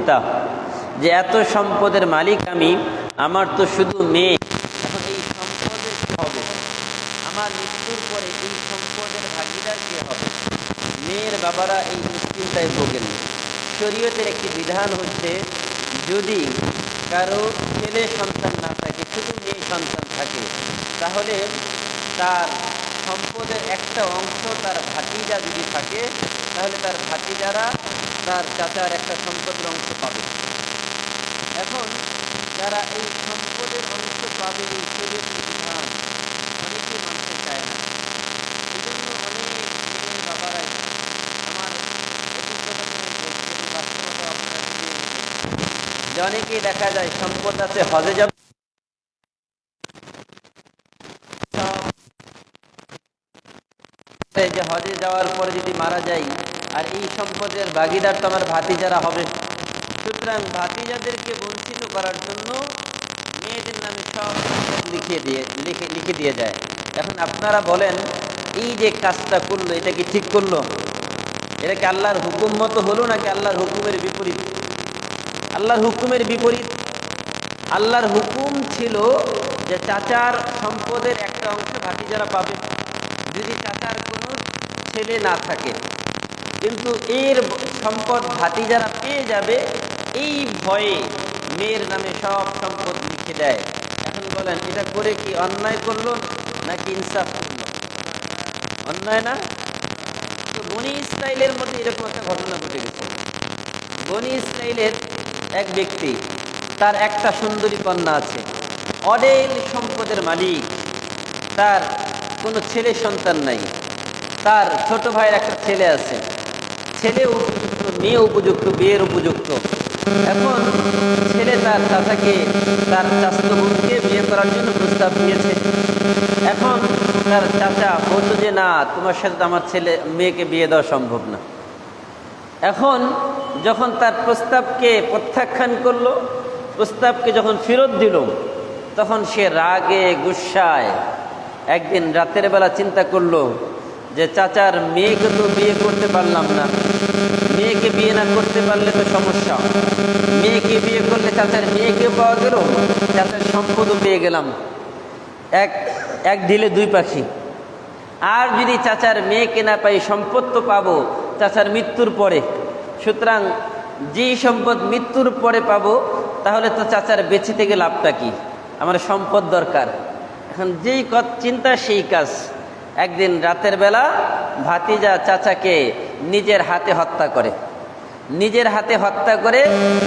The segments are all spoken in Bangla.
চিন্তা যে এত সম্পদের মালিক আমি, আমার তো শুধু মেয়ে, এখন এই সম্পদের কি হবে? আমার মৃত্যুর পরে এই সম্পদের ভাগিদার কে হবে? মেয়ের বাবারা এই দুশ্চিন্তায় ভোগেন। শরীয়তের একটি বিধান হচ্ছে, যদি কারো ছেলে সন্তান না থাকে, শুধু মেয়ে সন্তান থাকে, তাহলে তার সম্পদের একটা অংশ তার ভাতিজা যদি থাকে, তাহলে তার ভাতিজারা তার চাচার একটা সম্পদের অংশ পাবে। এখন যারা এই সম্পদের অংশ পাবে, এই শরীয়তের বিধান অনেকেই মানতে চায় না। এজন্য অনেক মেয়ের বাবারাই, আমার অভিজ্ঞতা থেকে বলছি, বাস্তবতা আপনাকে দিয়ে যে অনেকেই দেখা যায় সম্পদ আছে, হজে যাবে, যে হজে যাওয়ার পরে যদি মারা যায়, আর এই সম্পদের ভাগিদার তো আমার ভাতিজারা হবে। সুতরাং ভাতিজাদেরকে বঞ্চিত করার জন্য মেয়েদের নামে সব সম্পদ লিখে দিয়ে যায়। এখন আপনারা বলেন, এই যে কাজটা করলো, এটা কি ঠিক করলো? এটা কি আল্লাহর হুকুম মতো হলো, নাকি আল্লাহর হুকুমের বিপরীত? আল্লাহর হুকুমের বিপরীত। আল্লাহর হুকুম ছিল যে চাচার সম্পদের একটা অংশ ভাতিজারা পাবে যদি চাচার কোনো ছেলে না থাকে, কিন্তু এর সম্পদ ভাতিজারা পেয়ে যাবে, এই ভয়ে মেয়ের নামে সব সম্পদ লিখে দেয়। এখন বলেন, এটা করে কি অন্যায় করলো নাকি ইনসাফ করলো? অন্যায় না? তো বনি ইসরাইলের মধ্যে এরকম একটা ঘটনা ঘটে গেছে। বনি ইসরাইলের এক ব্যক্তি, তার একটা সুন্দরী কন্যা আছে, অঢেল সম্পদের মালিক, তার কোনো ছেলে সন্তান নাই, তার ছোট ভাইয়ের একটা ছেলে আছে, ছেলে উপযুক্ত, মেয়ে উপযুক্ত, বিয়ের উপযুক্ত। এখন ছেলে তার চাচাকে, তার চাচাতো বোনকে বিয়ে করার জন্য প্রস্তাব দিয়েছে। এখন তার চাচা বলতো যে না, তোমার সাথে তো আমার মেয়েকে বিয়ে দেওয়া সম্ভব না। এখন যখন তার প্রস্তাবকে প্রত্যাখ্যান করলো, প্রস্তাবকে যখন ফেরত দিল, তখন সে রাগে গুসায় একদিন রাতের বেলা চিন্তা করলো যে চাচার মেয়েকে তো বিয়ে করতে পারলাম না, মেয়েকে বিয়ে না করতে পারলে তো সমস্যা, মেয়েকে বিয়ে করলে চাচার মেয়েকেও পাওয়া গেল, চাচার সম্পদও পেয়ে গেলাম, এক ঢিলে দুই পাখি। আর যদি চাচার মেয়েকে না পাই, সম্পদ তো পাবো চাচার মৃত্যুর পরে। সুতরাং যেই সম্পদ মৃত্যুর পরে পাবো, তাহলে তো চাচার বেঁচে থেকে লাভটা কি? আমার সম্পদ দরকার। এখন যেই চিন্তা সেই কাজ। একদিন রাতের বেলা ভাতিজা চাচাকে নিজের হাতে হত্যা করে, নিজের হাতে হত্যা করে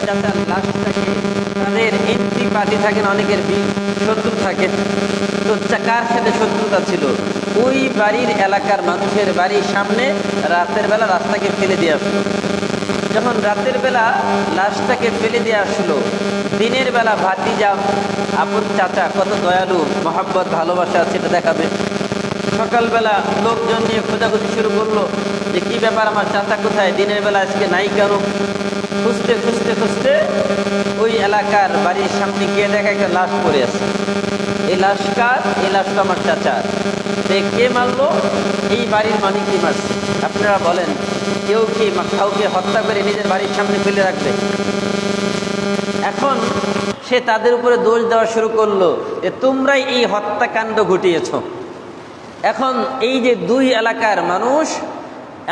চাচার লাশটাকে, তাদের এন্ট্রি পার্টি থাকেন, অনেকের শত্রু থাকে, তো কার সাথে শত্রুতা ছিল, ওই বাড়ির এলাকার মানুষের বাড়ির সামনে রাতের বেলা রাস্তাকে ফেলে দিয়ে আসলো। যখন রাতের বেলা লাশটাকে ফেলে দিয়ে আসলো, দিনের বেলা ভাতিজা, আপন চাচা কত দয়ালু, মহাব্বত ভালোবাসা সেটা দেখাবে। সকালবেলা লোকজন নিয়ে খোঁজাখুঁজি শুরু করলো যে কি ব্যাপার, আমার চাচা কোথায়, দিনের বেলা আজকে নাই কেন? খুঁজতে খুঁজতে খুঁজতে ওই এলাকার বাড়ির সামনে গিয়ে দেখা একটা লাশ পড়ে আছে। এই লাশ কার? এই লাশটা আমার চাচার। কে মারলো? এই বাড়ির মালিকই মারছে। আপনারা বলেন, কেউ কি কাউকে হত্যা করে নিজের বাড়ির সামনে ফেলে রাখবে? এখন সে তাদের উপরে দোষ দেওয়া শুরু করলো যে তোমরাই এই হত্যাকাণ্ড ঘটিয়েছ। এখন এই যে দুই এলাকার মানুষ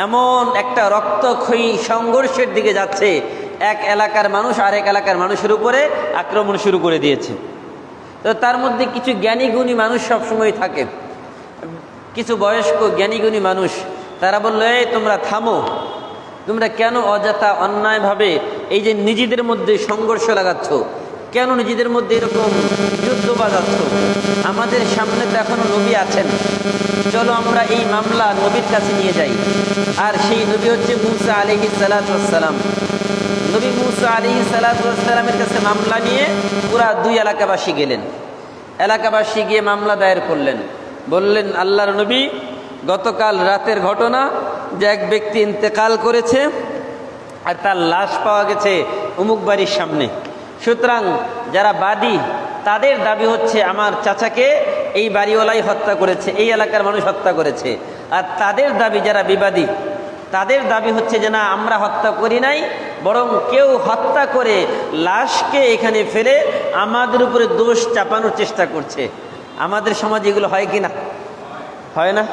এমন একটা রক্তক্ষয়ী সংঘর্ষের দিকে যাচ্ছে, এক এলাকার মানুষ আরেক এলাকার মানুষের উপরে আক্রমণ শুরু করে দিয়েছে। তো তার মধ্যে কিছু জ্ঞানীগুণী মানুষ সবসময় থাকে, কিছু বয়স্ক জ্ঞানীগুণী মানুষ, তারা বললো, এই তোমরা থামো, তোমরা কেন অযথা অন্যায়ভাবে এই যে নিজেদের মধ্যে সংঘর্ষ লাগাচ্ছ, কেন নিজেদের মধ্যে এরকম যুদ্ধ বাজাচ্ছ? আমাদের সামনে তো এখনো নবী আছেন, চলো আমরা এই মামলা নবীর কাছে নিয়ে যাই। আর সেই নবী হচ্ছে মুসা আলাইহিস সালাতু ওয়াস সালাম। নবী মুসা আলাইহিস সালাতু ওয়াস সালামের কাছে মামলা নিয়ে পুরা দুই এলাকাবাসী গেলেন। এলাকাবাসী গিয়ে মামলা দায়ের করলেন, বললেন, আল্লাহর নবী, গতকাল রাতের ঘটনা যে এক ব্যক্তি ইন্তেকাল করেছে আর তার লাশ পাওয়া গেছে অমুক বাড়ির সামনে। সুতরাং যারা বাদী, তাদের দাবি হচ্ছে আমার চাচাকে এই বাড়িওয়ালাই হত্যা করেছে, এই এলাকার মানুষ হত্যা করেছে। আর তাদের দাবি, যারা বিবাদী, তাদের দাবি হচ্ছে যে না, আমরা হত্যা করি নাই, বরং কেউ হত্যা করে লাশকে এখানে ফেলে আমাদের উপরে দোষ চাপানোর চেষ্টা করছে। আমাদের সমাজে এগুলো হয় কি না? হয় না?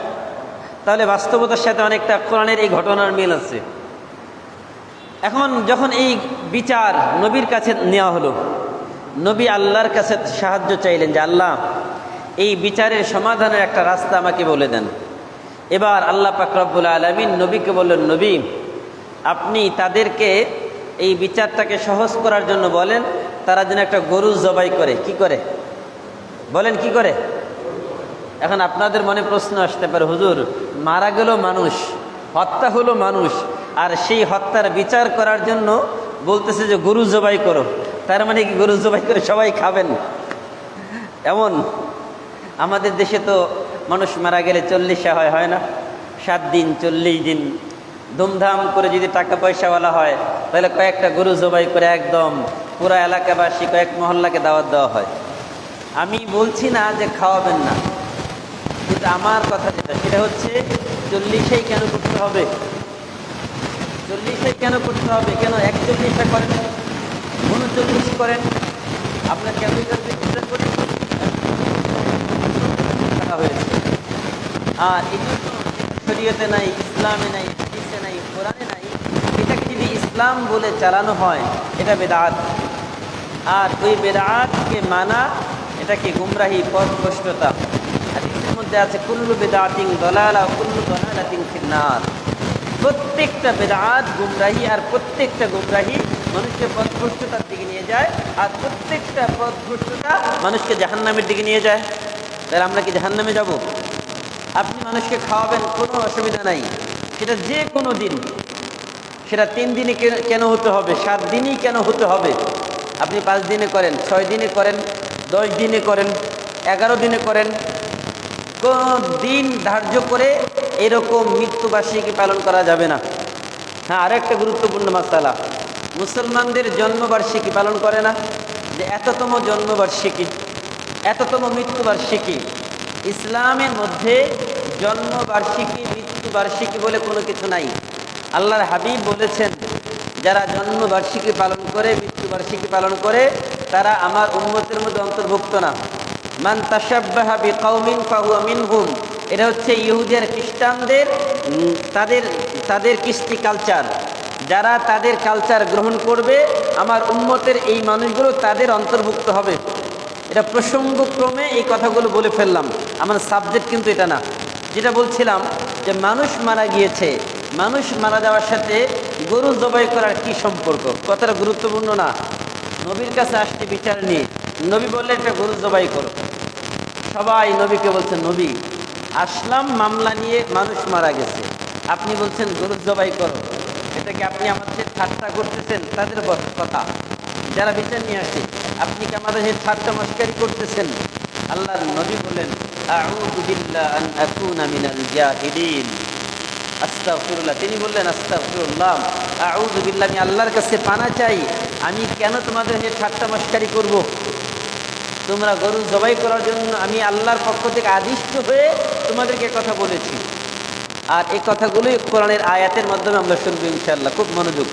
তাহলে বাস্তবতার সাথে অনেকটা কোরআনের এই ঘটনার মিল আছে। এখন যখন এই বিচার নবীর কাছে নেওয়া হলো, নবী আল্লাহর কাছে সাহায্য চাইলেন যে আল্লাহ, এই বিচারের সমাধানের একটা রাস্তা আমাকে বলে দেন। এবার আল্লাহ পাক রব্বুল আলামিন নবীকে বললেন, নবী আপনি তাদেরকে এই বিচারটাকে সহজ করার জন্য বলেন তারা যেন একটা গরু জবাই করে। কি করে বলেন? কি করে? এখন আপনাদের মনে প্রশ্ন আসতে পারে, হুজুর মারা গেল মানুষ, হত্যা হলো মানুষ, আর সেই হত্যার বিচার করার জন্য বলতেছে যে গরু জবাই করো, তার মানে কি গরু জবাই করে সবাই খাবেন? এমন আমাদের দেশে তো মানুষ মারা গেলে 40 হয় না? 7 দিন 40 দিন ধুমধাম করে যদি টাকা পয়সাওয়ালা হয় তাহলে কয়েকটা গরু জবাই করে একদম পুরা এলাকাবাসী, কয়েক মহল্লাকে দাওয়াত দেওয়া হয়। আমি বলছি না যে খাওয়াবেন না, কিন্তু আমার কথা যেটা সেটা হচ্ছে 40 কেন করতে হবে? 40 কেন করতে হবে? কেন 41 করেন, 39 করেন? আপনার ক্যাপিটাল হয়েছে। আর এই জন্য শরীয়তে নাই, ইসলামে নাই, হাদিসে নাই, কোরআনে নাই। এটাকে যদি ইসলাম বলে চালানো হয় এটা বেদাত, আর ওই বেদাতকে মানা এটাকে গুমরাহি, পথভ্রষ্টতা। হাদিসের মধ্যে আছে কুল্লু বিদআতিন দালালা কুল্লু দালালাতিন ফিন্নার। প্রত্যেকটা বেদাত গুমরাহি, আর প্রত্যেকটা গুমরাহি মানুষকে পথভ্রষ্টতার দিকে নিয়ে যায়, আর প্রত্যেকটা পথভ্রষ্টতা মানুষকে জাহান্নামের দিকে নিয়ে যায়। তাহলে আমরা কি জাহান্নামে যাব? আপনি মানুষকে খাওয়াবেন, কোনো অসুবিধা নাই, সেটা যে কোনো দিন, সেটা 3 দিনে কেন হতে হবে, 7 দিনই কেন হতে হবে? আপনি 5 দিনে করেন, 6 দিনে করেন, 10 দিনে করেন, 11 দিনে করেন, কোনো দিন ধার্য করে এরকম মৃত্যুবার্ষিকী পালন করা যাবে না। হ্যাঁ, আরেকটা গুরুত্বপূর্ণ মাসালা, মুসলমানদের জন্মবার্ষিকী পালন করে না, যে এততম জন্মবার্ষিকী, এততম মৃত্যুবার্ষিকী। ইসলামের মধ্যে জন্মবার্ষিকী, মৃত্যুবার্ষিকী বলে কোনো কিছু নাই। আল্লাহর হাবিব বলেছেন, যারা জন্মবার্ষিকী পালন করে, মৃত্যুবার্ষিকী পালন করে, তারা আমার উম্মতের মধ্যে অন্তর্ভুক্ত না। মান তাশাব্বাহা বিকাউমিন ফাহুয়া মিনহুম। এটা হচ্ছে ইহুদি আর খ্রিস্টানদের তাদের কৃষ্টি কালচার। যারা তাদের কালচার গ্রহণ করবে, আমার উম্মতের এই মানুষগুলো তাদের অন্তর্ভুক্ত হবে। এটা প্রসঙ্গক্রমে এই কথাগুলো বলে ফেললাম, আমার সাবজেক্ট কিন্তু এটা না। যেটা বলছিলাম যে মানুষ মারা গিয়েছে, মানুষ মারা যাওয়ার সাথে গরু জবাই করার কি সম্পর্ক? কথাটা গুরুত্বপূর্ণ না? নবীর কাছে আসছে বিচার নিয়ে, নবী বললেন একটা গরু জবাই করো। সবাই নবীকে বলছেন, নবী আসলাম মামলা নিয়ে, মানুষ মারা গেছে, আপনি বলছেন গরু জবাই করো। এটা কি আপনি আমাদের ঠাট্টা করতেছেন? তাদের কথা, যারা বিচার নিয়ে আসে, আপনি কি আমাদের ঠাট্টা মস্কারি করতেছেন? আল্লাহর নবী বলেন, আউযু বিল্লাহি আন আকুনা মিনাল জাহিলিন, আস্তাগফিরুল্লাহ। তিনি বললেন, আস্তাগফিরুল্লাহ, আউযু বিল্লাহি, আমি আল্লাহর কাছে পানা চাই, আমি কেন তোমাদের ঠাট্টা মস্কারি করব? তোমরা গরু জবাই করার জন্য আমি আল্লাহর পক্ষ থেকে আদিষ্ট হয়ে তোমাদেরকে কথা বলেছি। আর এই কথাগুলোই কোরআনের আয়াতের মাধ্যমে আমরা শুনবো ইনশাআল্লাহ। খুব মনোযোগ।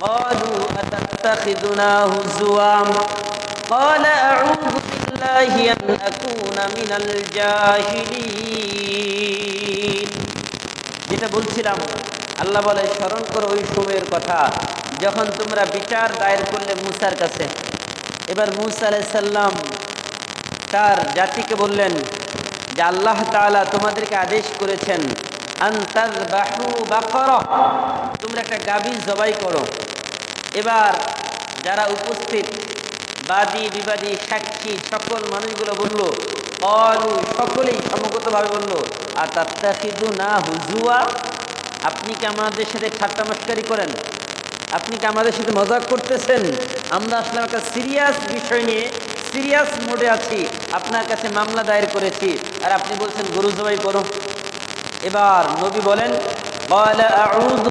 قالوا أتتخذنا هزوا قال أعوذ بالله أن أكون من الجاهلين। যেটা বলছিলাম, আল্লাহ বলে স্মরণ করো ওই সময়ের কথা যখন তোমরা বিচার দায়ের করলে মূসার কাছে। এবার মূসা আলাইহিস সালাম তার জাতিকে বললেন যে আল্লাহ তাআলা তোমাদেরকে আদেশ করেছেন আন তাযবাহু বাকারা, তোমরা একটা গাভী জবাই করো। এবার যারা উপস্থিত বাদী বিবাদী সাক্ষী সকল মানুষগুলো বলল, অলু সকলেই সমগতভাবে বলল, আতাত্তাখিযুনা হুজুয়া, আপনি কি আমাদের সাথে ঠাট্টা মশকারি করেন? আপনি কি আমাদের সাথে মজাক করতেছেন? আমরা আসলে একটা সিরিয়াস বিষয় নিয়ে সিরিয়াস মোডে আছি, আপনার কাছে মামলা দায়ের করেছি, আর আপনি বলছেন গরু জবাই করো। এবার নবী বলেন, ক্বালা আউযু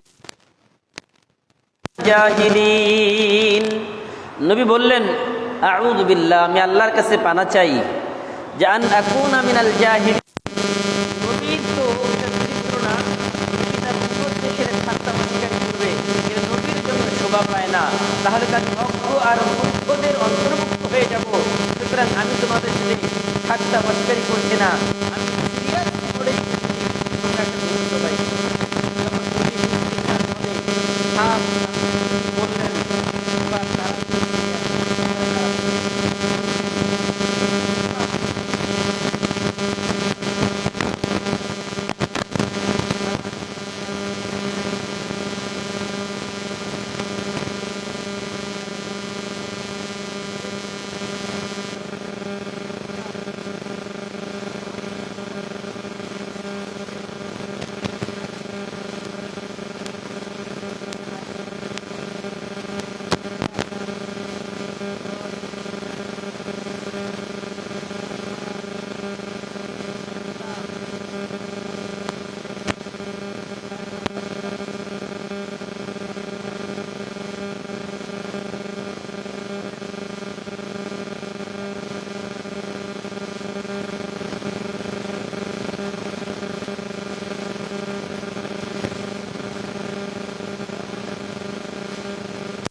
জাহিলিন, নবী বললেন আউযু বিল্লাহ, আমি আল্লাহর কাছে পানা চাই যে আন আকুনা মিনাল জাহিলিন। নবীর তো এটা চরিত্র না, নবী তার উম্মতকে সেটা ঠাট্টা মস্করা করবে, এটা নবীর জন্য শোভা পায় না। তাহলে তার অজ্ঞ আর মূর্খদের অন্তর্ভুক্ত হয়ে যাব। সুতরাং আমি তোমাদের সাথে ঠাট্টা মস্করি করছি না, আমি সিরিয়াস করে তোমরা একটা বুঝতে পাই। যখন নবী বললেন এবার তারা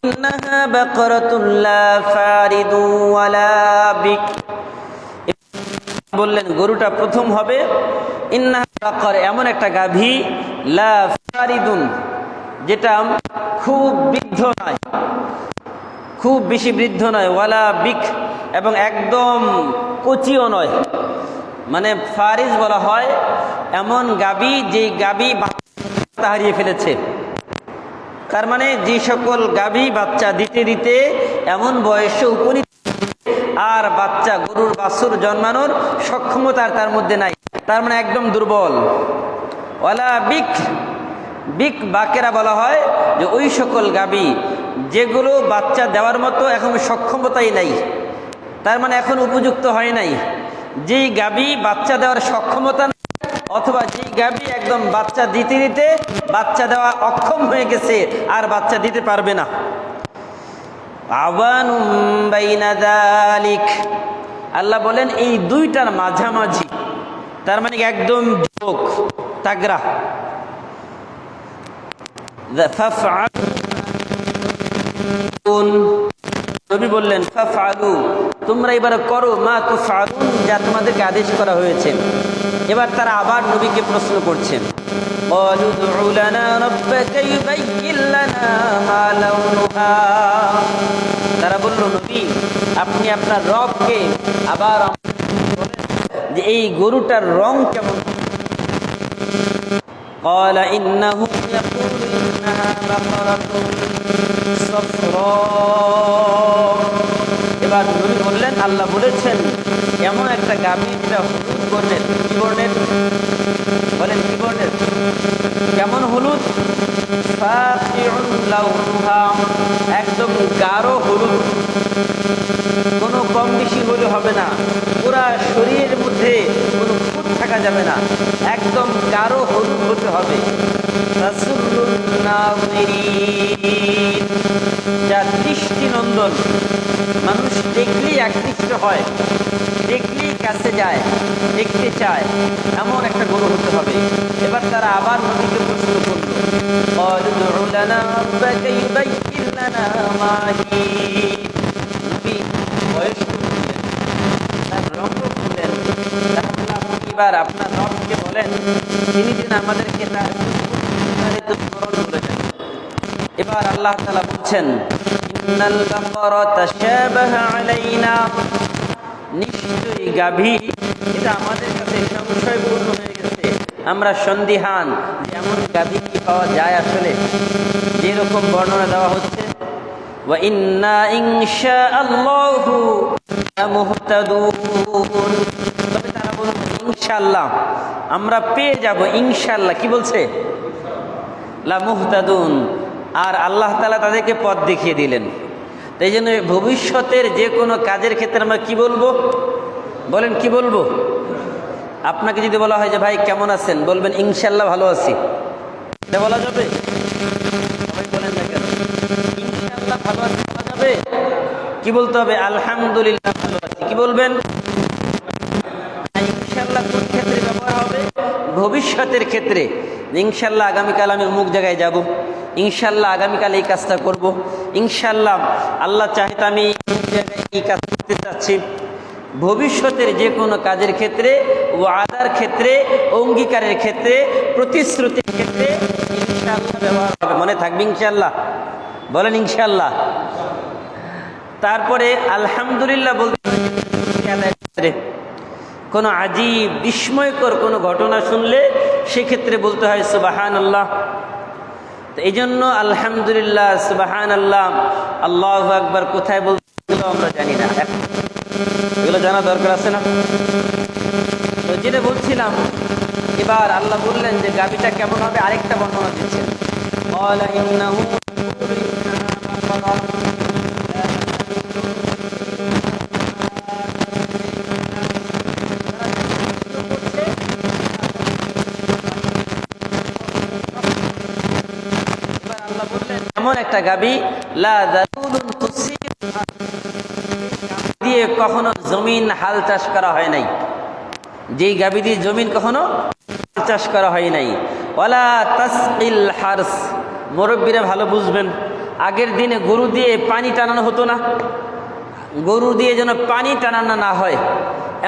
إنها بقرة لا فارض ولا بك। বললেন গরুটা প্রথম হবে ইন্নাহা বাকর, এমন একটা গাভী, লা ফারিদুন, যেটা খুব বৃদ্ধ নয়, খুব বেশি বৃদ্ধ নয়, ওয়ালা বিক, এবং একদম কচিও নয়। মানে ফারিজ বলা হয় এমন গাভী যে গাভী বাচ্চা হারিয়ে ফেলেছে। তার মানে যে সকল গাভী বাচ্চা দিতে দিতে এমন বয়সে উপনীত আর বাচ্চা গরুর বাছুর জন্মানোর সক্ষমতা তার মধ্যে নাই, তার মানে একদম দুর্বল। ওয়ালা বিক, বিক বাকেরা বলা হয় যে ওই সকল গাভী যেগুলো বাচ্চা দেওয়ার মতো এখন সক্ষমতাই নাই, তার মানে এখন উপযুক্ত হয় নাই। যেই গাভী বাচ্চা দেওয়ার সক্ষমতা অথবা যেই গাভী একদম বাচ্চা দিতে দিতে বাচ্চা দেওয়া অক্ষম হয়ে গেছে আর বাচ্চা দিতে পারবে না। আওয়ানুম বাইনা যালিক, আল্লাহ বলেন এই দুইটার মাঝামাঝি, তার মানে একদম যোগ তাগরা। নবী বললেন ফাফআলু, তোমরা এবার করো মা তুফআলুন, যা তোমাদেরকে আদেশ করা হয়েছে। এবার তারা আবার নবীকে প্রশ্ন করছেন, ক্বালু উদউ লানা রাব্বাকা ইউবাইয়্যিন লানা মা লাউনুহা। তারা বলল নবী আপনি আপনার রবকে আবার বলেন যে এই গরুটার রং কেমন। قال إنهم يقولون إنها بقرة صفراء। এবার নবী বললেন আল্লাহ বলেছেন এমন একটা গাভী যেটা হলুদ বর্ণের। কি বর্ণের বলেন? কি বর্ণের? কেমন হলুদ? ফাকিউন লাউনুহা, একদম গাঢ় হলুদ, কোনো কম বেশি হলে হবে না, পুরা শরীরের মধ্যে কোনো খুঁত থাকা যাবে না, একদম গাঢ় হলুদ হতে হবে। রাসূলুন নাযিরিন, যা দৃষ্টিনন্দন, মানুষ দেখলেই আকৃষ্ট হয়, দেখলেই কাছে যায়, দেখতে চায়, এমন একটা গরু হতে হবে। এবার তারা আবার নবীকে প্রশ্ন করল, ক্বালু উদউ লানা রাব্বাকা ইউবাইয়্যিন লানা মা হি। নবী বয়স বললেন, তার রঙ বললেন, তাহলে আপনি এবার আপনার রবকে বলেন তিনি যেন আমাদেরকে তার বিস্তারিত বিবরণ বলে দেন। এবার আল্লাহ তাআলা বলছেন ইন্নাল বাকারা তাশাবাহা আলাইনা, নিশ্চয়ই গাভী এটা আমাদের কাছে সংশয়পূর্ণ হয়ে গেছে, আমরা সন্দিহান যে এমন গাভী কি পাওয়া যায় আসলে, যেরকম বর্ণনা দেওয়া হচ্ছে। ওয়া ইন্না ইনশাআল্লাহু লামুহতাদুন, তবে তারা বলল ইনশাআল্লাহ আমরা পেয়ে যাব, ইনশাআল্লাহ কি বলছে? লামুহতাদুন, আর আল্লাহ তাআলা তাদেরকে পথ দেখিয়ে দিলেন। তাই জন্য ভবিষ্যতের যে কোনো কাজের ক্ষেত্রে আমরা কি বলবো? বলেন কি বলবো? আপনাকে যদি বলা হয় যে ভাই কেমন আছেন, বলবেন ইনশাআল্লাহ ভালো আছি, এটা বলা যাবে? সবাই বলেন না কেন? ইনশাআল্লাহ ভালো আছি বলা যাবে? কি বলতে হবে? আলহামদুলিল্লাহ ভালো আছি। কি বলবেন? ইনশাআল্লাহ কোন ক্ষেত্রে ব্যবহার হবে? ভবিষ্যতের ক্ষেত্রে। ইনশাআল্লাহ আগামীকাল আমি অমুক জায়গায় যাব, ইনশাআল্লাহ আগামীকাল এই কাজটা করব, ইনশাআল্লাহ আল্লাহ চাহিদা আমি এই জায়গায় এই কাজ করতে চাচ্ছি। ভবিষ্যতের যে কোনো কাজের ক্ষেত্রে, ওয়াদার ক্ষেত্রে, অঙ্গীকারের ক্ষেত্রে, প্রতিশ্রুতির ক্ষেত্রে ইনশাআল্লাহ ব্যবহার হবে। মনে থাকবে ইনশাআল্লাহ? বলেন ইনশাআল্লাহ। তারপরে আলহামদুলিল্লাহ বলতে হয় কোনো আজীব বিস্ময়কর কোনো ঘটনা শুনলে সেক্ষেত্রে বলতে হয় সুবহানাল্লাহ। তো এই জন্য আলহামদুলিল্লাহ, সুবহানাল্লাহ, আল্লাহু আকবার কোথায় বলতে আমরা জানি না, এগুলো জানা দরকার আছে না? তো যেটা বলছিলাম, এবার আল্লাহ বললেন যে গাভীটা কেমন হবে, আরেকটা বর্ণনা দিচ্ছেন। এমন একটা গাভী দিয়ে কখনো জমিন হাল চাষ করা হয় নাই, যেই গাভী দিয়ে জমিন কখনো হাল চাষ করা হয় নাই। ওয়ালা তাসকিল হারস, মুরব্বীরা ভালো বুঝবেন, আগের দিনে গরু দিয়ে পানি টানানো হতো না, গরু দিয়ে যেন পানি টানানো না হয়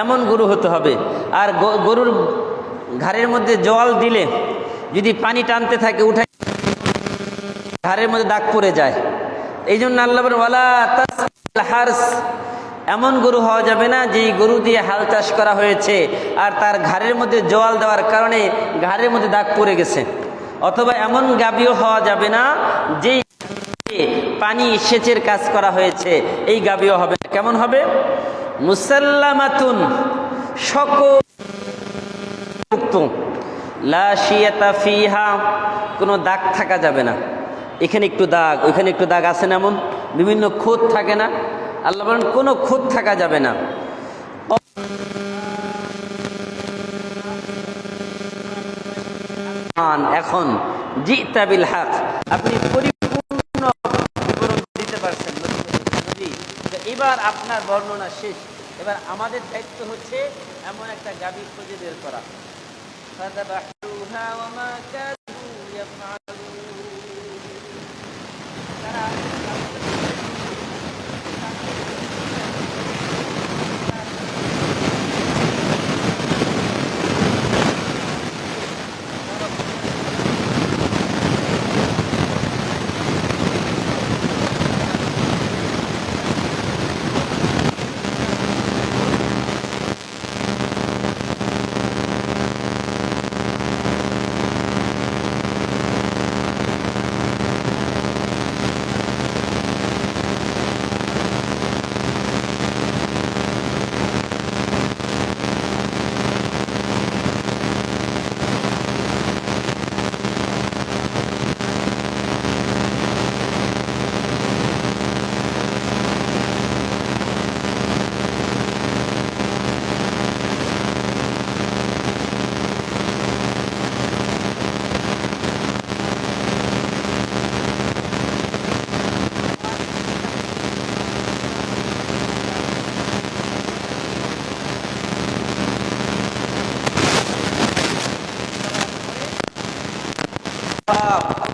এমন গরু হতে হবে। আর গরুর ঘাড়ের মধ্যে জল দিলে যদি পানি টানতে থাকে উঠাই ঘাড়ের মধ্যে দাগ পড়ে যায়। এই জন্য আল্লাহ বলেন ওয়ালা তাসকিল হারস, এমন গরু হওয়া যাবে না যেই গরু দিয়ে হাল চাষ করা হয়েছে আর তার ঘাড়ের মধ্যে জল দেওয়ার কারণে ঘাড়ের মধ্যে দাগ পড়ে গেছে। অথবা এমন গাভীও হওয়া যাবে না যেই পানি সেচের কাজ করা হয়েছে, এই গাভীও হবে না। কেমন হবে? মুসাল্লামাতুন, সকল লা শিয়াতা ফিহা, কোনো দাগ থাকা যাবে না। এখানে একটু দাগ, ওইখানে একটু দাগ আছে না, এমন বিভিন্ন খুঁত থাকে না, আল্লাহ বলেন কোনো খুঁত থাকা যাবে না। এখন জিতা বিল হক, আপনি পরিপূর্ণ বিবরণ দিতে পারছেন। এবার আপনার বর্ণনা শেষ, এবার আমাদের দায়িত্ব হচ্ছে এমন একটা গাভী খুঁজে বের করা।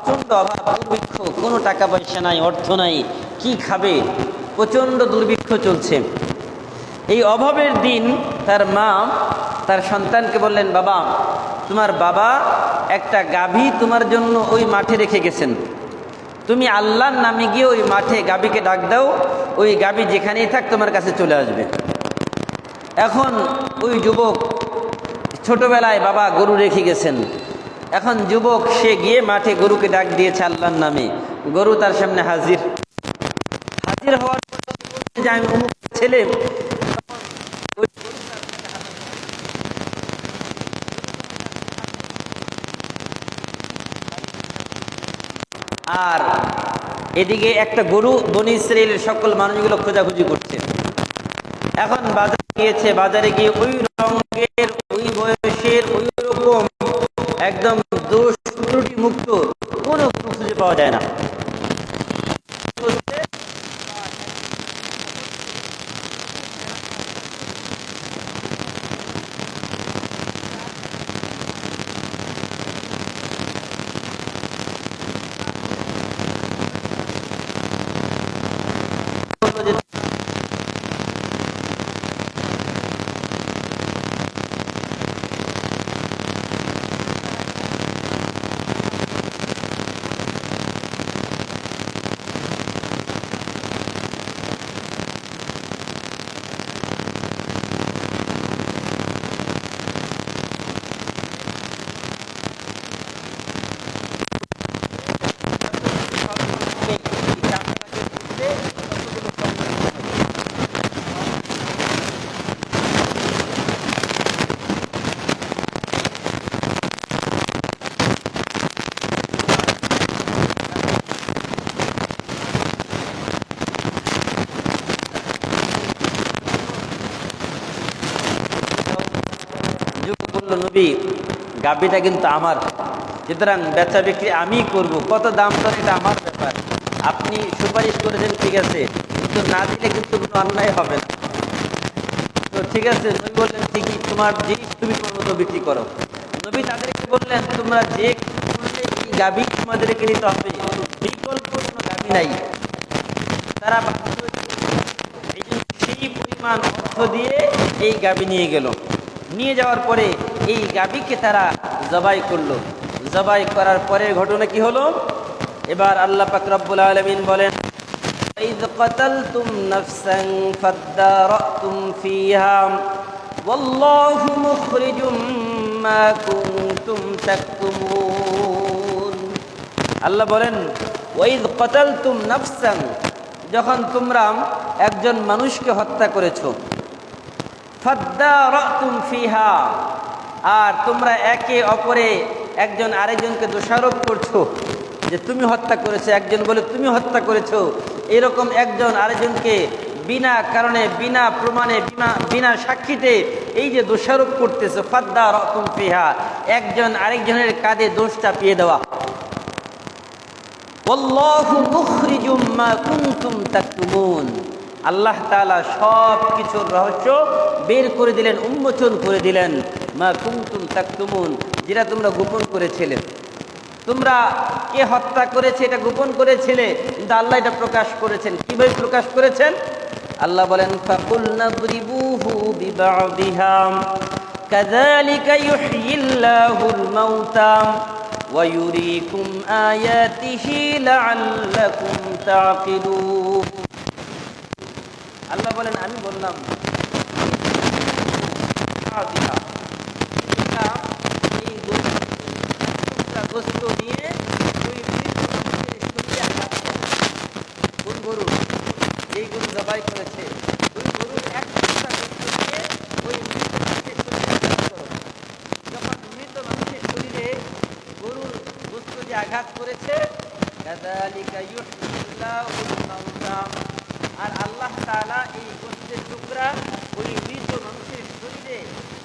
প্রচন্ড অভাব, দুর্ভিক্ষ, কোনো টাকা পয়সা নাই, অর্থ নাই, কি খাবে, প্রচন্ড দুর্ভিক্ষ চলছে। এই অভাবের দিন তার মা তার সন্তানকে বললেন, বাবা, তোমার বাবা একটা গাভী তোমার জন্য ওই মাঠে রেখে গেছেন, তুমি আল্লাহর নামে গিয়ে ওই মাঠে গাভীকে ডাক দাও, ওই গাভী যেখানেই থাক তোমার কাছে চলে আসবে। এখন ওই যুবক, ছোটবেলায় বাবা গরু রেখে গেছেন, এখন যুবক সে গিয়ে মাঠে গরুকে ডাক দিয়েছে আল্লাহর নামে, গরু তার সামনে হাজির। হাজির হওয়ার পর যে আমি অমুক ছেলে, আর এদিকে একটা গরু বনি ইসরাইলের সকল মানুষগুলো খোঁজাখুঁজি করছে। এখন বাজারে গিয়েছে, বাজারে গিয়ে ওই রঙের, ওই বয়সের, ওই রকম একদম দোষ ত্রুটি মুক্ত কোনো গরু খুঁজে পাওয়া যায় না। নবী, গাভীটা কিন্তু আমার, সুতরাং বেচা বিক্রি আমি করব, কত দাম দর এটা আমার ব্যাপার, আপনি সুপারিশ করেছেন ঠিক আছে, কিন্তু না দিলে কিন্তু কোনো অন্যায় হবে না। তো ঠিক আছে, নবী বললেন ঠিকই, তোমার জিনিস তুমি মতো বিক্রি করো। নবী তাদেরকে বললেন তোমরা যে করলে এই গাভী তোমাদেরকে নিতে হবে, বিকল্প কোনো গাভী নাই। তারা এই জন্য সেই পরিমাণ অর্থ দিয়ে এই গাভী নিয়ে গেল। নিয়ে যাওয়ার পরে এই গাভীকে তারা জবাই করলো। জবাই করার পরের ঘটনা কি হলো, এবার আল্লাহ পাক রব্বুল আলামিন বলেন إذ قتلتم نفسا فادارأتم فيها والله مخرج ما كنتم تكتمون। আল্লাহ বলেন ওয়াইদ কতালতুম নাফসান, যখন তোমরা একজন মানুষকে হত্যা করেছো, ফাদ্দারাতুম ফিহা, আর তোমরা একে অপরে একজন আরেকজনকে দোষারোপ করছো যে তুমি হত্যা করেছো, একজন বলে তুমি হত্যা করেছো, এরকম একজন আরেকজনকে বিনা কারণে, বিনা প্রমাণে, বিনা সাক্ষীতে এই যে দোষারোপ করতেছো, ফাদ্দারাতুম ফিহা, একজন আরেকজনের কাঁধে দোষ চাপিয়ে দেওয়া। ওয়াল্লাহু মুখরিজুম মা কুনতুম তাকতুমুন, আল্লাহ তাআলা সব কিছুর রহস্য বের করে দিলেন, উন্মোচন করে দিলেন। মা কুনতুম তাকতুমুন, যেটা তোমরা গোপন করেছিলে। তোমরা কে হত্যা করেছে এটা গোপন করেছিলে, কিন্তু আল্লাহ এটা প্রকাশ করেছেন। কিভাবে প্রকাশ করেছেন? আল্লাহ বলেন ফাকুলনা যরিবুহু বিবা'দিহা কাযালিকা ইউহয়িল্লাহুল মাউতা ওয়া ইউরীকুম আয়াতিহি লাআল্লাকুম তা'কিলুন। আল্লাহ বলেন আমি বললাম গোস্ত নিয়ে ওই কোন গরু, যেই গরু জবাই করেছে ওই গরুর এক টুকরা গোস্ত দিয়ে ওই মৃত মানুষের শরীরে আঘাত করো। যখন মৃত মানুষের শরীরে গরুর গোস্ত দিয়ে আঘাত করেছে, আর আল্লাহ তাআলা এই গোস্তের টুকরা ওই মৃত মানুষের শরীরে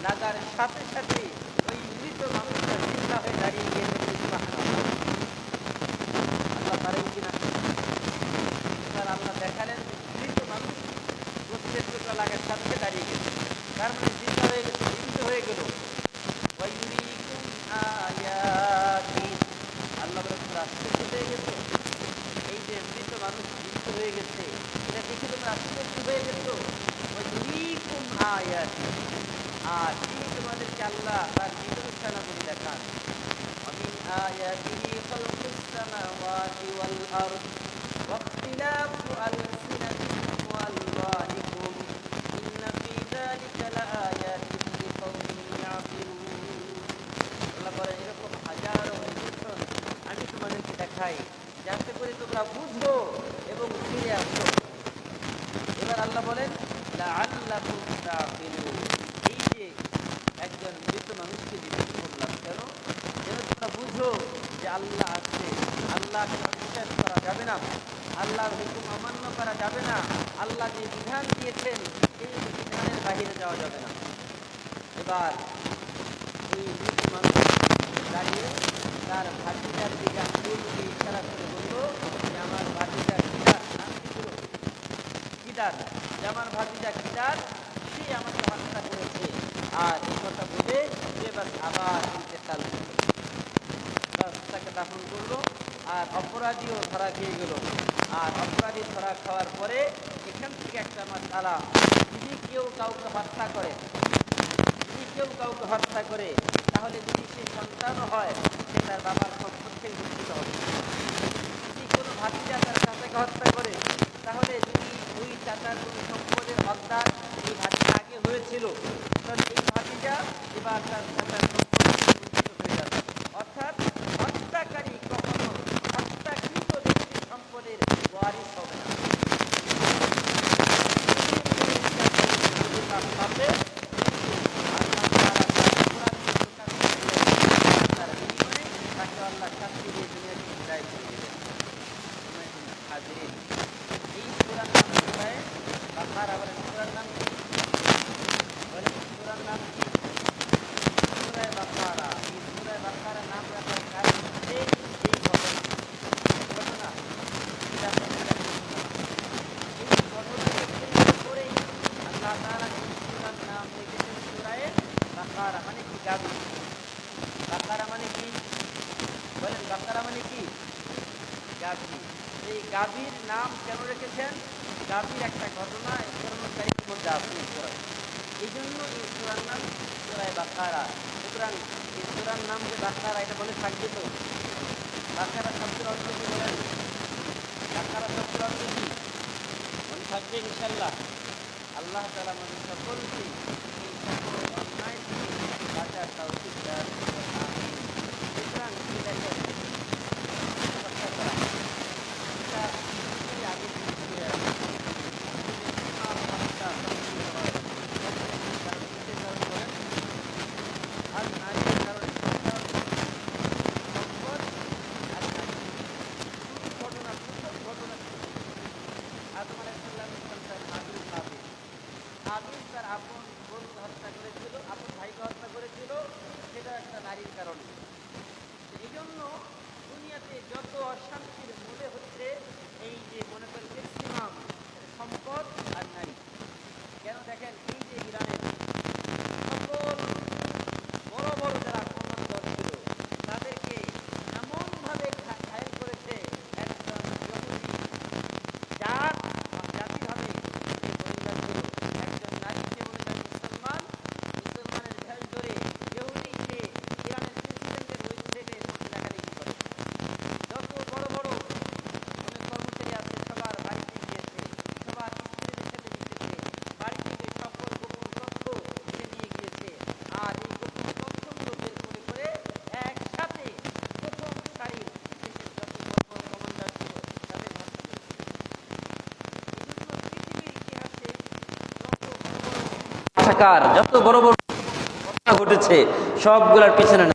লাগার সাথে সাথে ওই মৃত মানুষটা জিন্দা হয়ে দাঁড়িয়ে গিয়েছে। আল্লাহ পারেন কিনা? আল্লাহ দেখালেন মৃত মানুষ গোস্তের টুকরা লাগার সাথে দাঁড়িয়ে গেছে, তার মানে জিন্দা হয়ে গেছে, জীবিত হয়ে গেল। আল্লাহ বলে তোমরা আশ্চর্য হয়ে গেছো, এই যে মৃত মানুষ জীবিত হয়ে গেছে এটা দেখে তোমরা আশ্চর্য হয়ে গেছো। আর তিনি তোমাদেরকে আল্লাহ তার নিদর্শনাগুলি দেখান। ومن آياته خلق السماوات والأرض واختلاف ألسنتكم وألوانكم إن في ذلك لآيات لقوم يعقلون। আল্লাহ বলেন এরকম হাজারো নিদর্শন আমি তোমাদেরকে দেখাই যাতে করে তোমরা বুঝো এবং ফিরে আসো। এবার আল্লাহ বলেন লাআল্লাকুম তা'কিলুন, এই যে একজন মৃত মানুষকে জীবিত করলাম কেন? যেন তোমরা বুঝো যে আল্লাহ আছে, আল্লাহকে অবিশ্বাস করা যাবে না, আল্লাহর হুকুম অমান্য করা যাবে না, আল্লাহ যে বিধান দিয়েছেন এই বিধানের বাহিরে যাওয়া যাবে না। এবার এই মৃত মানুষ দাঁড়িয়ে তার ভাতিজার দিকে আঙুল দিয়ে ইশারা করে বলল যে আমার ভাতিজা কিদার, নাম কি ছিল? কিদার, যে আমার ভাতিজা কিদার, সে আমাকে হত্যা করেছে। আর এই কথা বলে সে বাস আবার ইন্তেকাল করল, তাকে দাফন করলো। আর অপরাধীও ধরা খেয়ে গেল। আর অপরাধী ধরা খাওয়ার পরে এখান থেকে একটা মাসআলা, যদি কেউ কাউকে হত্যা করে, যদি কেউ কাউকে হত্যা করে তাহলে যদি সে সন্তানও হয় সে তার বাবার সম্পদ থেকে বঞ্চিত হবে। যদি কোনো ভাতিজা তার চাচাকে হত্যা করে তাহলে যদি ওই চাচার কোনো সম্পদের হকদার এই ভাতিজা আগে হয়েছিল তাহলে এই ভাতিজা এবার তার চাচার সম্পদ থেকে বঞ্চিত হয়ে যাবে। অর্থাৎ হত্যাকারী কখনো হত্যাকৃত ব্যক্তির সম্পদের ওয়ারিশ হবে না। এই সূরার নাম সূরা বাকারা। বলেন সূরার নাম কি? বলেন সূরার নাম কি? সূরা গাভী। বাকারা মানে কি বলেন? বাকারা মানে কি? গাভী। এই গাভীর নাম কেন রেখেছেন? গাভীর একটা ঘটনা কোরআন কারীমের মধ্যে আছে। এই জন্য এই সূরার নাম সূরা বাকারা। সুতরাং এই সূরার নাম যে বাকারা, এটা বলে থাকবে তো। বাকারা শব্দের অর্থ কি বলেন? বাকারা শব্দের অর্থ কি মনে থাকবে ইনশাআল্লাহ? আল্লাহ তাআলা আমাদের সকলকে এই সকল অন্যায় থেকে বাঁচার তৌফিক দান করুন। আমিন। সুতরাং দেখেন এটা আগে থেকে আর নারীর কারণে সম্পদ আর নারী ঘটনা আদম আলাইহিস সালাম হাবিল তার আপন বোনকে হত্যা করেছিল, আপন ভাইকে হত্যা করেছিল, সেটা একটা নারীর কারণে। এই জন্য দুনিয়াতে যত অশান্তির মূলে হচ্ছে এই যে মনে করেন ম্যাক্সিমাম সম্পদ আর নারী। কেন দেখেন এই যে ইরানের সকল বড় বড় যারা কমান্ডার ছিল তাদেরকে এমনভাবে ঘায়েল করেছে একজন জাতিভাবে একজন নারীকে মনে করেন মুসলমানের ভেল ধরে ইহুদি যে ইরানের প্রেসিডেন্টের ওয়েবসাইটে লেখালেখি করে। যত বড় বড় অনেক কর্মচারী আছে সবার বাড়িতে গিয়েছে, সবার স্ত্রীদের সাথে মিশেছে, বাড়ি থেকে সকল গোপন তথ্য সে নিয়ে গিয়েছে। আর এই গোপন তথ্যগুলো বের করে করে একসাথে প্রথম সারির দেশের যত বড় বড় কমান্ডার ছিল তাদের হত্যা করেছে। পৃথিবীর ইতিহাসে যত বড় বড় ঘটনা ঘটেছে সবগুলোর পিছনে না।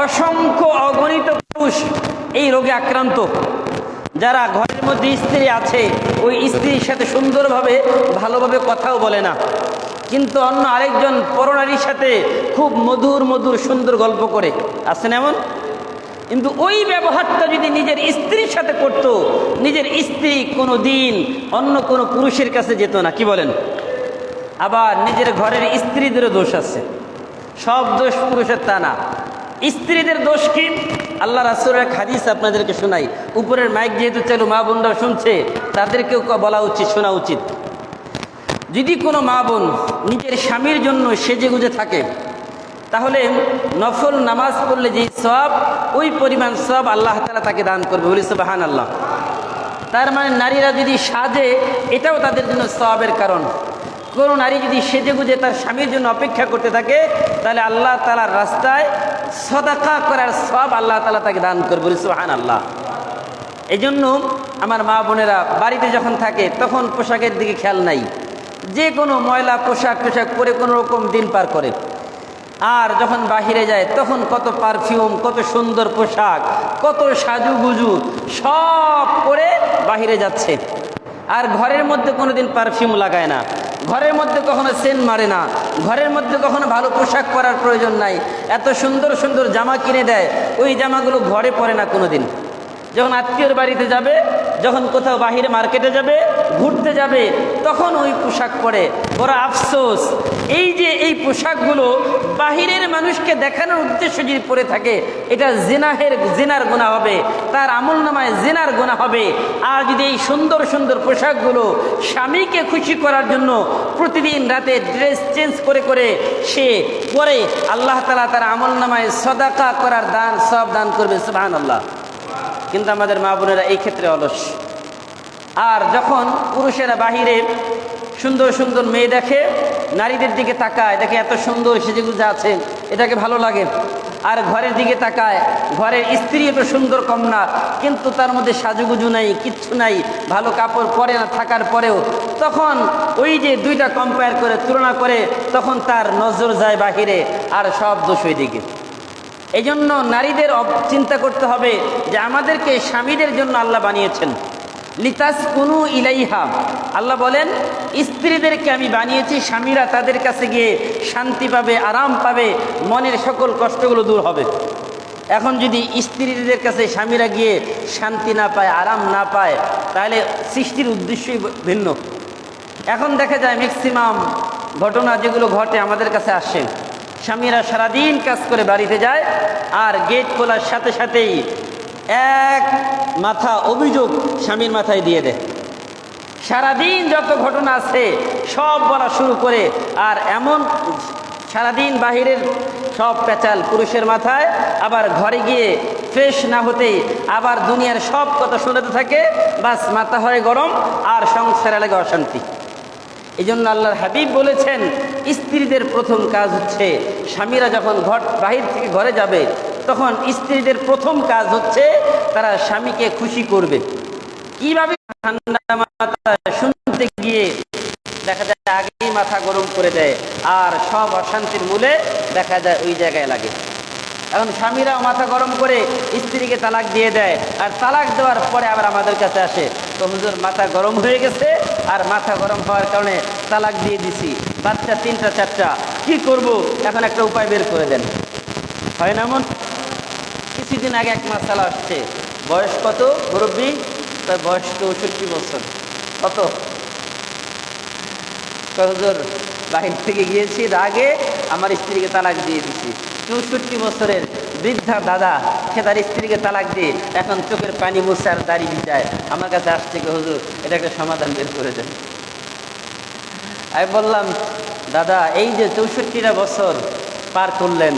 অসংখ্য অগণিত পুরুষ এই রোগে আক্রান্ত, যারা ঘরের মধ্যে স্ত্রী আছে ওই স্ত্রীর সাথে সুন্দরভাবে ভালোভাবে কথাও বলে না, কিন্তু অন্য আরেকজন পরনারীর সাথে খুব মধুর মধুর সুন্দর গল্প করে। আছেন এমন? কিন্তু ওই ব্যবহারটা যদি নিজের স্ত্রীর সাথে করত, নিজের স্ত্রী কোনো দিন অন্য কোনো পুরুষের কাছে যেত না। কি বলেন? আবার নিজের ঘরের স্ত্রীদেরও দোষ আছে, সব দোষ পুরুষের তা না। স্ত্রীদের দোষ কি? আল্লাহ রাসূলের এক হাদিস আপনাদেরকে শোনাই। উপরের মাইক যেহেতু চালু, মা বোনরা শুনছে, তাদেরকেও বলা উচিত, শোনা উচিত। যদি কোনো মা বোন নিজের স্বামীর জন্য সেজেগুজে থাকে, তাহলে নফল নামাজ পড়লে যে সওয়াব, ওই পরিমাণ সওয়াব আল্লাহ তাআলা তাকে দান করবে। বলি সুবহানাল্লাহ। তার মানে নারীরা যদি সাজে, এটাও তাদের জন্য সওয়াবের কারণ। কোনো নারী যদি সেজেগুজে তার স্বামীর জন্য অপেক্ষা করতে থাকে, তাহলে আল্লাহ তাআলার রাস্তায় সাদাকা করার সওয়াব আল্লাহ তাআলা তাকে দান করবে। বলি সুবহানাল্লাহ। এই জন্য আমার মা বোনেরা বাড়িতে যখন থাকে তখন পোশাকের দিকে খেয়াল নাই, যে কোনো ময়লা পোশাক পরে কোনো রকম দিন পার করে। আর যখন বাহিরে যায় তখন কত পারফিউম, কত সুন্দর পোশাক, কত সাজুগুজু সব পরে বাহিরে যাচ্ছে। আর ঘরের মধ্যে কোনোদিন পারফিউম লাগায় না, ঘরের মধ্যে কখনো সেন্ট মারে না, ঘরের মধ্যে কখনো ভালো পোশাক পরার প্রয়োজন নাই। এত সুন্দর সুন্দর জামা কিনে দেয়, ওই জামাগুলো ঘরে পরে না কোনোদিন। যখন আত্মীয়র বাড়িতে যাবে, যখন কোথাও বাহিরে মার্কেটে যাবে, ঘুরতে যাবে, তখন ওই পোশাক পরে। বড় আফসোস, এই যে এই পোশাকগুলো বাহিরের মানুষকে দেখানোর উদ্দেশ্য যদি পরে থাকে, এটা জিনার গুনাহ হবে, তার আমলনামায় জিনার গুনাহ হবে। আর যদি এই সুন্দর সুন্দর পোশাকগুলো স্বামীকে খুশি করার জন্য প্রতিদিন রাতে ড্রেস চেঞ্জ করে করে সে পরে, আল্লাহ তাআলা তার আমলনামায় সাদাকা করার সওয়াব দান করবে। সুবহানাল্লাহ। কিন্তু আমাদের মা বোনেরা এই ক্ষেত্রে অলস। আর যখন পুরুষেরা বাহিরে সুন্দর সুন্দর মেয়ে দেখে, নারীদের দিকে তাকায়, দেখে এত সুন্দর সেজেগুজে আছে, এটাকে ভালো লাগে। আর ঘরের দিকে তাকায়, ঘরের স্ত্রী এত সুন্দর কম না, কিন্তু তার মধ্যে সাজুগুজু নাই, কিচ্ছু নাই, ভালো কাপড় পরে না থাকার পরেও, তখন ওই যে দুইটা কম্পেয়ার করে, তুলনা করে, তখন তার নজর যায় বাহিরে, আর সব দোষ ওই দিকে। এই জন্য নারীদের চিন্তা করতে হবে যে আমাদেরকে স্বামীদের জন্য আল্লাহ বানিয়েছেন, লিতাসকুনু ইলাইহা, আল্লাহ বলেন স্ত্রীদেরকে আমি বানিয়েছি স্বামীরা তাদের কাছে গিয়ে শান্তি পাবে, আরাম পাবে, মনের সকল কষ্টগুলো দূর হবে। এখন যদি স্ত্রীদের কাছে স্বামীরা গিয়ে শান্তি না পায়, আরাম না পায়, তাহলে সৃষ্টির উদ্দেশ্যই ভিন্ন। এখন দেখা যায় ম্যাক্সিমাম ঘটনা যেগুলো ঘটে আমাদের কাছে আসে, স্বামীরা সারাদিন কাজ করে বাড়িতে যায় আর গেট খোলার সাথে সাথেই এক মাথা অভিযোগ স্বামীর মাথায় দিয়ে দেয়। সারাদিন যত ঘটনা আছে সব বলা শুরু করে, আর এমন সারাদিন বাহিরের সব পেঁচাল পুরুষের মাথায়, আবার ঘরে গিয়ে ফ্রেশ না হতেই আবার দুনিয়ার সব কথা শোনাতে থাকে, বাস মাথা হয় গরম আর সংসারে লাগে অশান্তি। এই জন্য আল্লাহর হাবিব বলেছেন স্ত্রীদের প্রথম কাজ হচ্ছে, স্বামীরা যখন বাহির থেকে ঘরে যাবে তখন স্ত্রীদের প্রথম কাজ হচ্ছে তারা স্বামীকে খুশি করবে। কিভাবে? ঠান্ডা মাথা শুনতে গিয়ে দেখা যায় আগেই মাথা গরম করে দেয়, আর সব অশান্তির মূলে দেখা যায় ওই জায়গায় লাগে। এখন স্বামীরাও মাথা গরম করে স্ত্রীকে তালাক দিয়ে দেয়, আর তালাক দেওয়ার পরে আবার আমাদের কাছে আসে, তো হুজুর মাথা গরম হয়ে গেছে, আর মাথা গরম হওয়ার কারণে তালাক দিয়ে দিছি, বাচ্চা 3টা 4টা, কি করব, এখন একটা উপায় বের করে দেন। হয় না এমন? কিছুদিন আগে এক মাসালা আসছে, বয়স কত মুরব্বী? তার বয়স 64 বছর। কত? হুজুর বাহির থেকে গিয়েছি, রাগে আমার স্ত্রীকে তালাক দিয়ে দিছি। 64 বছরের বৃদ্ধা দাদা, সে তার স্ত্রীকে তালাক দিয়ে এখন চোখের পানি মুছে আর দাঁড়িয়ে যায়, আমার কাছে আসছে কি হুজুর এটা একটা সমাধান বের করে দেন। আমি বললাম, দাদা এই যে 64টা বছর পার করলেন,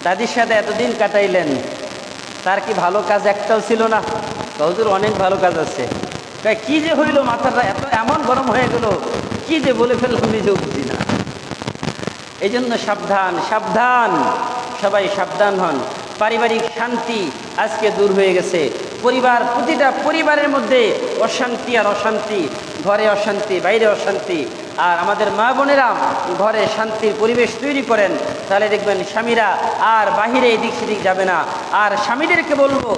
দাদির সাথে এতদিন কাটাইলেন, তার কি ভালো কাজ একটাও ছিল না? হুজুর অনেক ভালো কাজ আছে। কি যে হইল, মাথাটা এমন গরম হয়ে গেল, কি যে বলে ফেললাম নিজেও বুঝি না। এই জন্য সাবধান, সাবধান, সবাই সাবধান হন। পারিবারিক শান্তি আজকে দূর হয়ে গেছে। প্রতিটা পরিবারের মধ্যে অশান্তি আর অশান্তি, ঘরে অশান্তি, বাইরে অশান্তি। আর আমাদের মা বোনেরা ঘরে শান্তির পরিবেশ তৈরি করেন, তাহলে দেখবেন স্বামীরা আর বাহিরে এদিক সেদিক যাবে না। আর স্বামীদেরকে বলবো,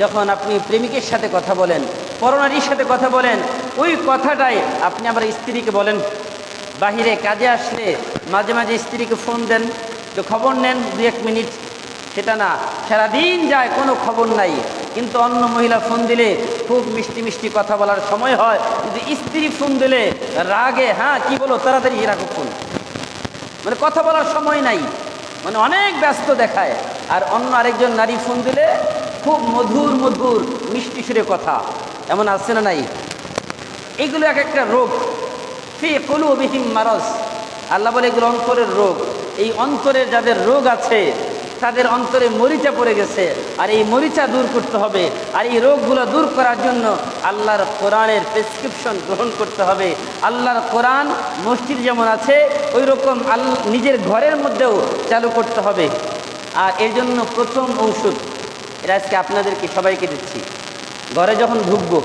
যখন আপনি প্রেমিকের সাথে কথা বলেন, পরনারীর সাথে কথা বলেন, ওই কথাটাই আপনি আবার স্ত্রীকে বলেন। বাহিরে কাজে আসলে মাঝে মাঝে স্ত্রীকে ফোন দেন, তো খবর নেন 2-1 মিনিট, সেটা না সারাদিন যায় কোনো খবর নাই। কিন্তু অন্য মহিলা ফোন দিলে খুব মিষ্টি মিষ্টি কথা বলার সময় হয়, কিন্তু স্ত্রী ফোন দিলে রাগে, হ্যাঁ কি বলো, তাড়াতাড়ি রাখো ফোন, মানে কথা বলার সময় নাই, মানে অনেক ব্যস্ত দেখায়। আর অন্য আরেকজন নারী ফোন দিলে খুব মধুর মধুর মিষ্টি সুরে কথা, এমন আছে না নাই? এগুলো এক একটা রোগ। ফি কুলুবিহিম মারাজ, আল্লাহ বলে এগুলো অন্তরের রোগ। এই অন্তরের যাদের রোগ আছে তাদের অন্তরে মরিচা পড়ে গেছে, আর এই মরিচা দূর করতে হবে। আর এই রোগগুলো দূর করার জন্য আল্লাহর কোরআনের প্রেসক্রিপশন গ্রহণ করতে হবে। আল্লাহর কোরআন মসজিদ যেমন আছে ওই রকম নিজের ঘরের মধ্যেও চালু করতে হবে। আর এর জন্য প্রথম ঔষধ, এটা আজকে আপনাদেরকে সবাইকে দিচ্ছি। ঘরে যখন ঢুকবো,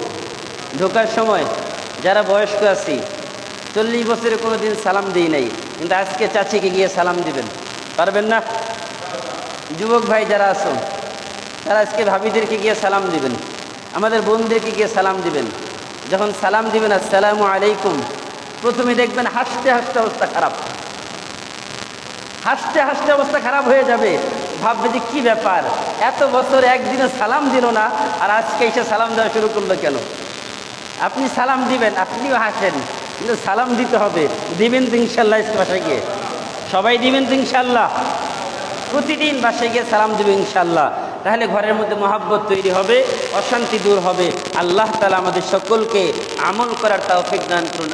ঢোকার সময় যারা বয়স্ক আছি, 40 বছরে কোনো দিন সালাম দিই নাই, কিন্তু আজকে চাচিকে গিয়ে সালাম দিবেন, পারবেন না? যুবক ভাই যারা আছো, তারা আজকে ভাবিদেরকে গিয়ে সালাম দিবেন, আমাদের বোনদেরকে গিয়ে সালাম দিবেন। যখন সালাম দিবেন আসসালামু আলাইকুম, প্রথমে দেখবেন হাসতে হাসতে অবস্থা খারাপ, হাসতে হাসতে অবস্থা খারাপ হয়ে যাবে। ভাববে যে কী ব্যাপার, এত বছর একদিনও সালাম দিল না, আর আজকে এসে সালাম দেওয়া শুরু করলো কেন? আপনি সালাম দিবেন, আপনিও হাসেন, কিন্তু সালাম দিতে হবে। দিবেন তো ইনশাল্লাহ? বাসায় গিয়ে সবাই দিবেন তো ইনশাল্লাহ? প্রতিদিন বাসায় গিয়ে সালাম দিবে ইনশাল্লাহ। তাহলে ঘরের মধ্যে মহাব্বত তৈরি হবে, অশান্তি দূর হবে। আল্লাহ তাআলা আমাদের সকলকে আমল করার তৌফিক দান করুন।